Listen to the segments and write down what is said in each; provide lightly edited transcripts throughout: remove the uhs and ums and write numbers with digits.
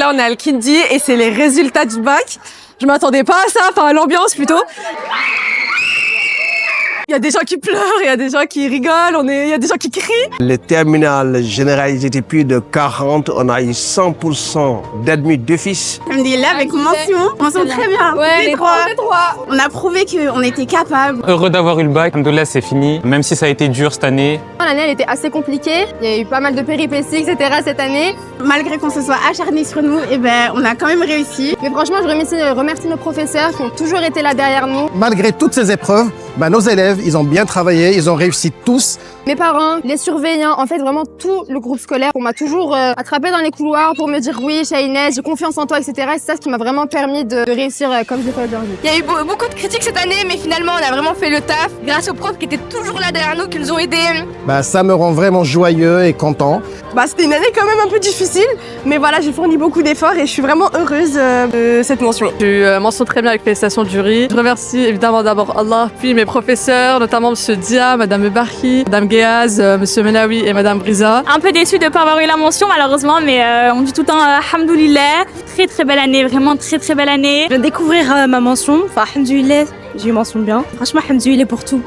là, on est à Al-Kindi et c'est les résultats du bac. Je m'attendais pas à ça, enfin à l'ambiance plutôt. Il y a des gens qui pleurent, il y a des gens qui rigolent, il y a des gens qui crient. Le terminal général, ils étaient plus de 40. On a eu 100% d'admis d'office. Alhamdulillah, avec mention très bien. Ouais, les trois. On a prouvé qu'on était capable. Heureux d'avoir eu le bac. Alhamdoulilah, c'est fini. Même si ça a été dur cette année. L'année, elle était assez compliquée. Il y a eu pas mal de péripéties, etc. cette année. Malgré qu'on se soit acharné sur nous, on a quand même réussi. Mais franchement, je remercie nos professeurs qui ont toujours été là derrière nous. Malgré toutes ces épreuves, nos élèves, ils ont bien travaillé, ils ont réussi tous. Mes parents, les surveillants, en fait vraiment tout le groupe scolaire. On m'a toujours attrapé dans les couloirs pour me dire oui, Shahinez, j'ai confiance en toi, etc. C'est ça ce qui m'a vraiment permis de réussir comme j'ai fait aujourd'hui. Il y a eu beaucoup de critiques cette année, mais finalement on a vraiment fait le taf grâce aux profs qui étaient toujours là derrière nous, qui nous ont aidés. Ça me rend vraiment joyeux et content. C'était une année quand même un peu difficile, mais voilà, j'ai fourni beaucoup d'efforts et je suis vraiment heureuse de cette mention. J'ai eu mention très bien avec félicitations du jury. Je remercie évidemment d'abord Allah, puis mes professeurs, notamment Monsieur Dia, Madame Barki, Madame Guéaz, Monsieur Menawi et Madame Briza. Un peu déçue de ne pas avoir eu la mention malheureusement, mais on dit tout le temps Alhamdoulilah. Très belle année, vraiment très belle année. Je viens de découvrir ma mention, enfin Alhamdoulilah, j'ai eu mention bien. Franchement Alhamdoulilah pour tout.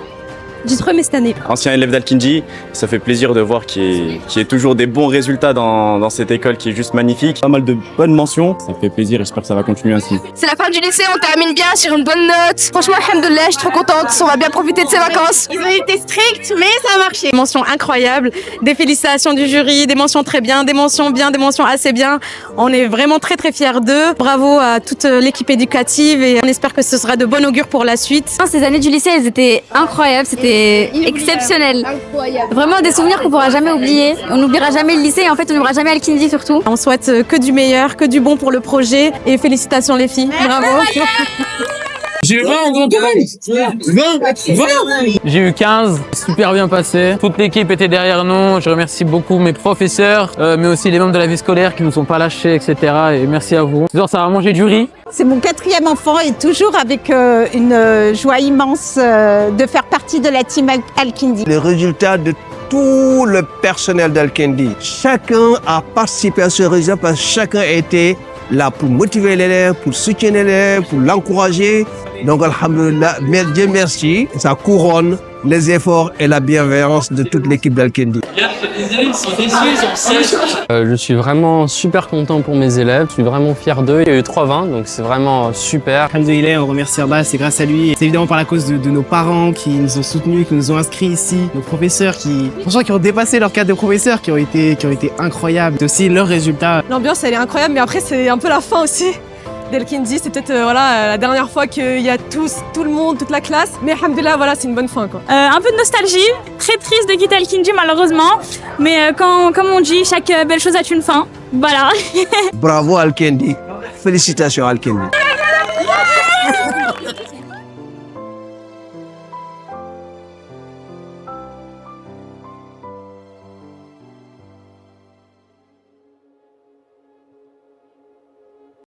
J'ai trop aimé cette année. Ancien élève d'Al-Kindi, ça fait plaisir de voir qu'il y ait toujours des bons résultats dans cette école qui est juste magnifique. Pas mal de bonnes mentions. Ça fait plaisir, j'espère que ça va continuer ainsi. C'est la fin du lycée, on termine bien sur une bonne note. Franchement, alhamdoulilah, je suis trop contente, on va bien profiter de ces vacances. Ils ont été stricts, mais ça a marché. Mention incroyable, des félicitations du jury, des mentions très bien, des mentions bien, des mentions assez bien. On est vraiment très fiers d'eux. Bravo à toute l'équipe éducative et on espère que ce sera de bon augure pour la suite. Ces années du lycée, elles étaient incroyables, c'était exceptionnel. Vraiment des souvenirs qu'on pourra jamais oublier. On n'oubliera jamais le lycée et en fait on n'oubliera jamais Al-Kindi surtout. On souhaite que du meilleur, que du bon pour le projet et félicitations les filles. Bravo. J'ai eu 20 en grand total. 20. J'ai eu 15, super bien passé. Toute l'équipe était derrière nous. Je remercie beaucoup mes professeurs, mais aussi les membres de la vie scolaire qui nous ont pas lâchés, etc. Et merci à vous. Ce soir, ça va manger du riz. C'est mon 4e enfant et toujours avec une joie immense de faire partie de la team Al-Kindi. Les résultats de tout le personnel d'Al-Kindi. Chacun a participé à ce résultat parce que chacun était là pour motiver l'élève, pour soutenir l'élève, pour l'encourager. Donc, alhamdoulilah, Dieu merci, ça couronne les efforts et la bienveillance de toute l'équipe d'Al-Kindi. Les élèves sont déçus, ils ont 16. Je suis vraiment super content pour mes élèves, je suis vraiment fier d'eux. Il y a eu 3-20, donc c'est vraiment super. Alhamdoulilah, on remercie Allah, c'est grâce à lui. C'est évidemment par la cause de nos parents qui nous ont soutenus, qui nous ont inscrits ici, nos professeurs qui ont dépassé leur cadre de professeurs, qui ont été incroyables. C'est aussi leurs résultats. L'ambiance elle est incroyable, mais après c'est un peu la fin aussi. D'Al-Kindi, c'est peut-être la dernière fois qu'il y a tout le monde, toute la classe. Mais alhamdoulilah, voilà, c'est une bonne fin, quoi. Un peu de nostalgie, très triste de quitter Al-Kindi malheureusement. Mais comme on dit, chaque belle chose a une fin. Voilà. Bravo Al-Kindi. Félicitations Al-Kindi.